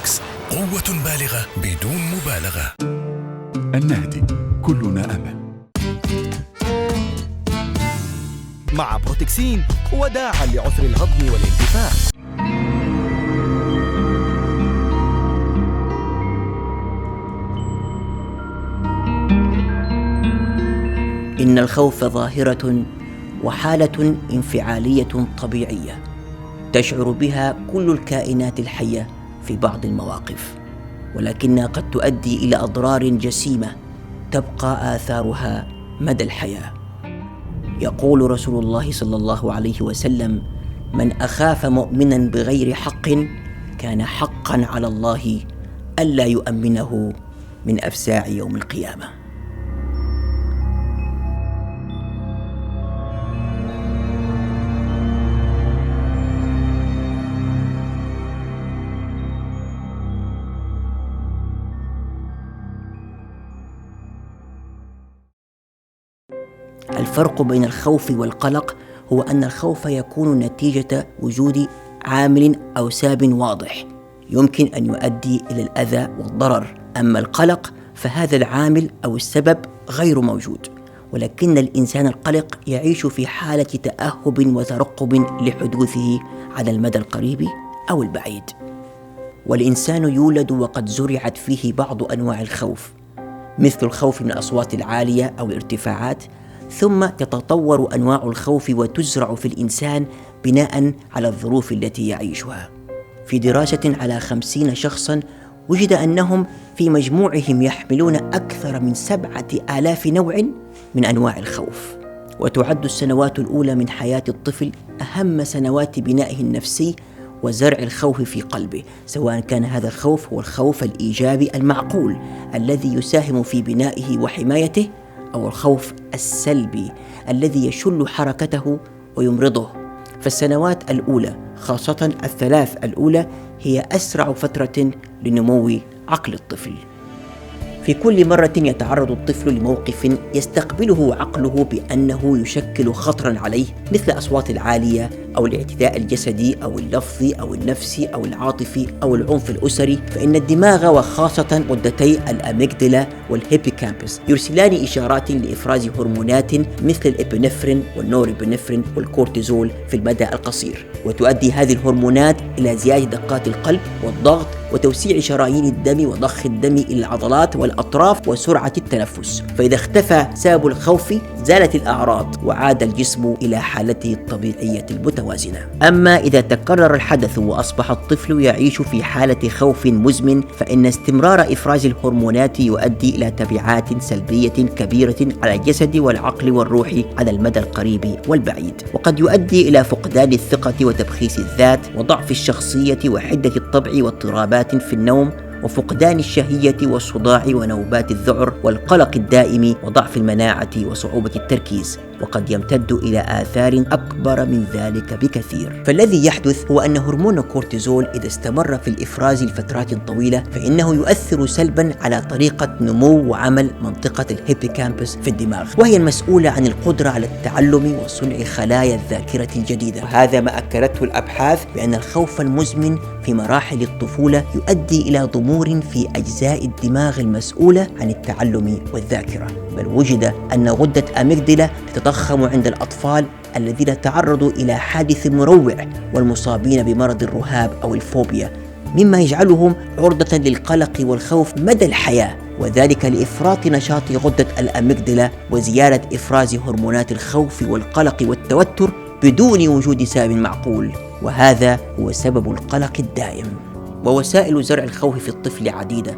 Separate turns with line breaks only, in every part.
ماكس، قوة بالغة بدون مبالغة.
النهدي، كلنا أمل.
مع بروتكسين وداعا لعسر الهضم والانتفاخ.
إن الخوف ظاهرة وحالة انفعالية طبيعية تشعر بها كل الكائنات الحية في بعض المواقف، ولكنها قد تؤدي إلى أضرار جسيمة تبقى آثارها مدى الحياة. يقول رسول الله صلى الله عليه وسلم: من أخاف مؤمنا بغير حق كان حقا على الله ألا يؤمنه من أفزاع يوم القيامة. الفرق بين الخوف والقلق هو أن الخوف يكون نتيجة وجود عامل أو سبب واضح يمكن أن يؤدي إلى الأذى والضرر، أما القلق فهذا العامل أو السبب غير موجود، ولكن الإنسان القلق يعيش في حالة تأهب وترقب لحدوثه على المدى القريب أو البعيد. والإنسان يولد وقد زرعت فيه بعض أنواع الخوف، مثل الخوف من الأصوات العالية أو الارتفاعات، ثم تتطور أنواع الخوف وتزرع في الإنسان بناء على الظروف التي يعيشها. في دراسة على 50 شخصاً وجد أنهم في مجموعهم يحملون أكثر من 7,000 نوع من أنواع الخوف. وتعد السنوات الأولى من حياة الطفل أهم سنوات بنائه النفسي وزرع الخوف في قلبه، سواء كان هذا الخوف هو الخوف الإيجابي المعقول الذي يساهم في بنائه وحمايته، أو الخوف السلبي الذي يشل حركته ويمرضه. فالسنوات الأولى، خاصة 3 الأولى، هي أسرع فترة لنمو عقل الطفل. في كل مرة يتعرض الطفل لموقف يستقبله عقله بأنه يشكل خطراً عليه، مثل الأصوات العالية أو الاعتداء الجسدي أو اللفظي أو النفسي أو العاطفي أو العنف الأسري، فإن الدماغ وخاصة غدتي الأميجدلا والهيبوكامبس يرسلان إشارات لإفراز هرمونات مثل الإبنفرين والنورابنفرين والكورتيزول في المدى القصير، وتؤدي هذه الهرمونات إلى زيادة دقات القلب والضغط وتوسيع شرايين الدم وضخ الدم إلى العضلات والأطراف وسرعة التنفس. فإذا اختفى سبب الخوف زالت الأعراض وعاد الجسم إلى حالته الطبيعية المتوازنة. أما إذا تكرر الحدث وأصبح الطفل يعيش في حالة خوف مزمن، فإن استمرار إفراز الهرمونات يؤدي إلى تبعات سلبية كبيرة على الجسد والعقل والروح على المدى القريب والبعيد، وقد يؤدي إلى فقدان الثقة وتبخيس الذات وضعف الشخصية وحدة الطبع واضطرابات في النوم وفقدان الشهية والصداع ونوبات الذعر والقلق الدائم وضعف المناعة وصعوبة التركيز، وقد يمتد إلى آثار أكبر من ذلك بكثير. فالذي يحدث هو أن هرمون الكورتيزول إذا استمر في الإفراز لفترات طويلة فإنه يؤثر سلبا على طريقة نمو وعمل منطقة الهيبوكامبس في الدماغ، وهي المسؤولة عن القدرة على التعلم وصنع خلايا الذاكرة الجديدة. وهذا ما أكدته الأبحاث بأن الخوف المزمن في مراحل الطفولة يؤدي إلى ضمور في أجزاء الدماغ المسؤولة عن التعلم والذاكرة، بل وجد أن غدة أميجدلا تتضخم عند الأطفال الذين تعرضوا إلى حادث مروع والمصابين بمرض الرهاب أو الفوبيا، مما يجعلهم عرضة للقلق والخوف مدى الحياة، وذلك لإفراط نشاط غدة الأميجدلا وزيادة إفراز هرمونات الخوف والقلق والتوتر بدون وجود سبب معقول، وهذا هو سبب القلق الدائم. ووسائل زرع الخوف في الطفل عديدة،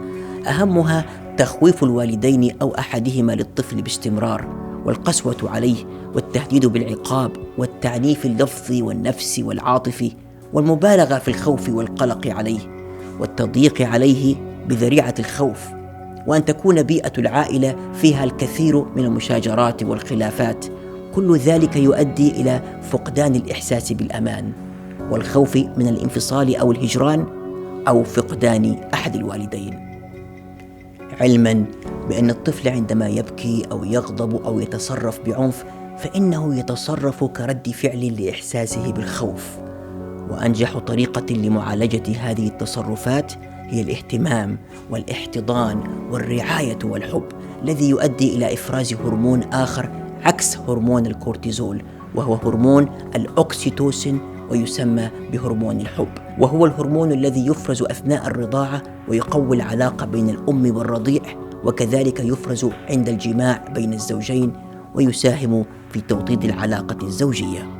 أهمها تخويف الوالدين أو أحدهما للطفل باستمرار، والقسوة عليه والتهديد بالعقاب والتعنيف اللفظي والنفسي والعاطفي، والمبالغة في الخوف والقلق عليه، والتضييق عليه بذريعة الخوف، وأن تكون بيئة العائلة فيها الكثير من المشاجرات والخلافات. كل ذلك يؤدي إلى فقدان الإحساس بالأمان والخوف من الانفصال أو الهجران أو فقدان أحد الوالدين. علما بأن الطفل عندما يبكي أو يغضب أو يتصرف بعنف فإنه يتصرف كرد فعل لإحساسه بالخوف، وأنجح طريقة لمعالجة هذه التصرفات هي الاهتمام والاحتضان والرعاية والحب، الذي يؤدي إلى إفراز هرمون آخر عكس هرمون الكورتيزول، وهو هرمون الأوكسيتوسين، ويسمى بهرمون الحب، وهو الهرمون الذي يفرز أثناء الرضاعة ويقوي العلاقة بين الأم والرضيع، وكذلك يفرز عند الجماع بين الزوجين ويساهم في توطيد العلاقة الزوجية.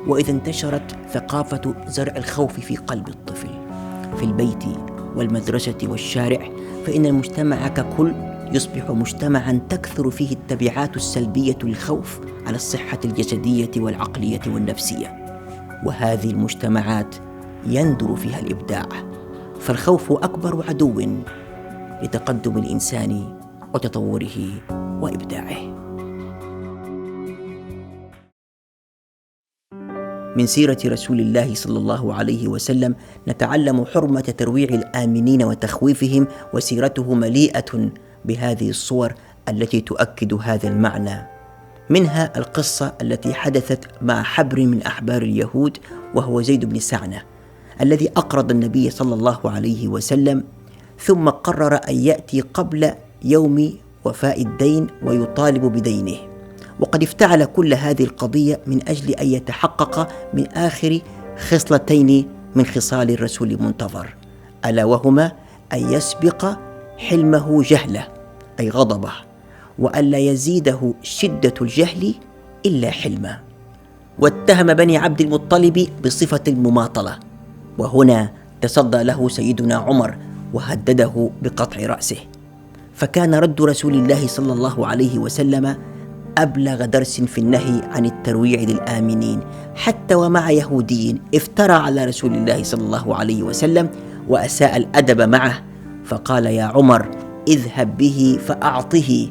وإذا انتشرت ثقافة زرع الخوف في قلب الطفل في البيت والمدرسة والشارع، فإن المجتمع ككل يصبح مجتمعاً تكثر فيه التبعات السلبية للخوف على الصحة الجسدية والعقلية والنفسية، وهذه المجتمعات يندر فيها الإبداع، فالخوف أكبر عدو لتقدم الإنسان وتطوره وإبداعه. من سيرة رسول الله صلى الله عليه وسلم نتعلم حرمة ترويع الآمنين وتخويفهم، وسيرته مليئة بهذه الصور التي تؤكد هذا المعنى. منها القصة التي حدثت مع حبر من أحبار اليهود، وهو زيد بن سعنة، الذي أقرض النبي صلى الله عليه وسلم، ثم قرر أن يأتي قبل يوم وفاء الدين ويطالب بدينه، وقد افتعل كل هذه القضية من أجل أن يتحقق من آخر خصلتين من خصال الرسول المنتظر، ألا وهما أن يسبق حلمه جهله أي غضبه، وألا يزيده شدة الجهل إلا حلما. واتهم بني عبد المطلب بصفة المماطلة، وهنا تصدى له سيدنا عمر وهدده بقطع رأسه، فكان رد رسول الله صلى الله عليه وسلم أبلغ درس في النهي عن الترويع للآمنين، حتى ومع يهودي افترى على رسول الله صلى الله عليه وسلم وأساء الأدب معه، فقال: يا عمر اذهب به فأعطه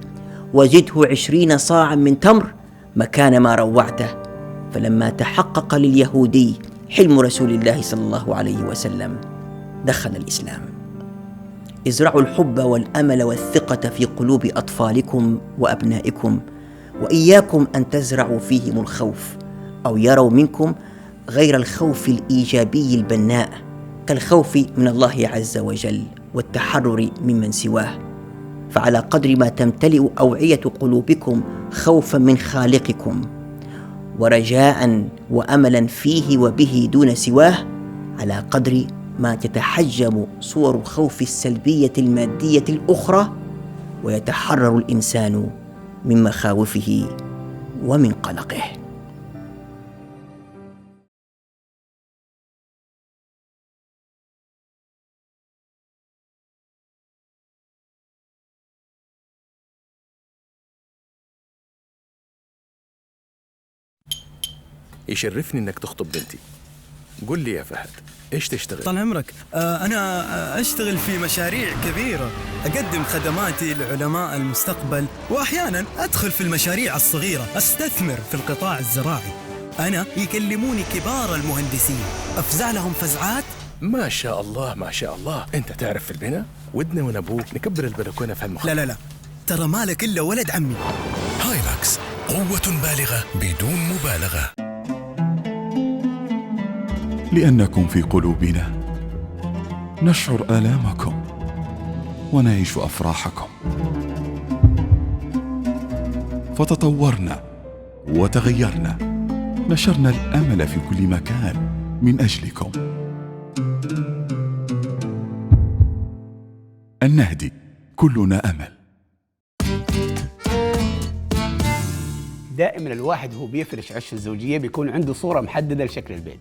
وزده 20 صاعا من تمر مكان ما روعته. فلما تحقق لليهودي حلم رسول الله صلى الله عليه وسلم دخل الإسلام. ازرعوا الحب والأمل والثقة في قلوب أطفالكم وأبنائكم، وإياكم أن تزرعوا فيهم الخوف أو يروا منكم غير الخوف الإيجابي البناء، كالخوف من الله عز وجل والتحرر ممن سواه. فعلى قدر ما تمتلئ أوعية قلوبكم خوفا من خالقكم ورجاء وأملا فيه وبه دون سواه، على قدر ما تتحجم صور الخوف السلبية المادية الأخرى، ويتحرر الإنسان من مخاوفه ومن قلقه.
يشرفني انك تخطب بنتي. قل لي يا فهد، ايش تشتغل؟
طال عمرك. أنا أشتغل في مشاريع كبيرة، أقدم خدماتي لعلماء المستقبل، وأحيانا أدخل في المشاريع الصغيرة، أستثمر في القطاع الزراعي. أنا يكلموني كبار المهندسين، أفزع لهم فزعات.
ما شاء الله ما شاء الله. انت تعرف في البناء ودنا ونبوك نكبر البلكونة في هالمخ.
لا ترى مالك إلا ولد عمي.
هايلاكس، قوة بالغة بدون مبالغة.
لأنكم في قلوبنا نشعر آلامكم ونعيش أفراحكم، فتطورنا وتغيرنا، نشرنا الأمل في كل مكان من أجلكم. النهدي، كلنا أمل.
دائما الواحد هو بيفرش عش الزوجية بيكون عنده صورة محددة لشكل البيت،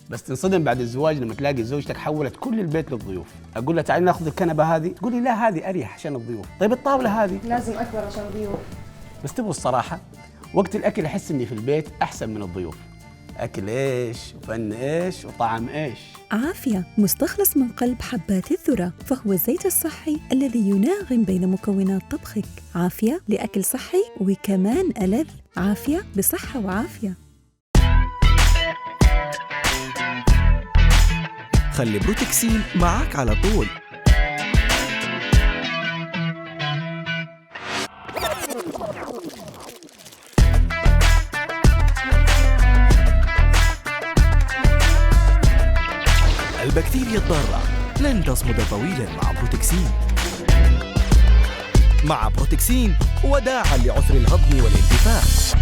بس تنصدم بعد الزواج لما تلاقي زوجتك حولت كل البيت للضيوف. اقول لها تعالي ناخذ الكنبه هذه، تقول لي لا هذه اريح عشان الضيوف. طيب الطاوله هذه
لازم اكبر عشان الضيوف.
بس تبغوا الصراحه، وقت الاكل احس اني في البيت احسن من الضيوف. اكل ايش وفن ايش وطعم ايش.
عافية مستخلص من قلب حبات الذرة، فهو الزيت الصحي الذي يناغم بين مكونات طبخك. عافية لأكل صحي وكمان ألذ. عافية بصحة وعافية.
خلي بروتكسين معك على طول. البكتيريا الضارة لن تصمد طويلا مع بروتكسين. مع بروتكسين وداعا لعسر الهضم والانتفاخ.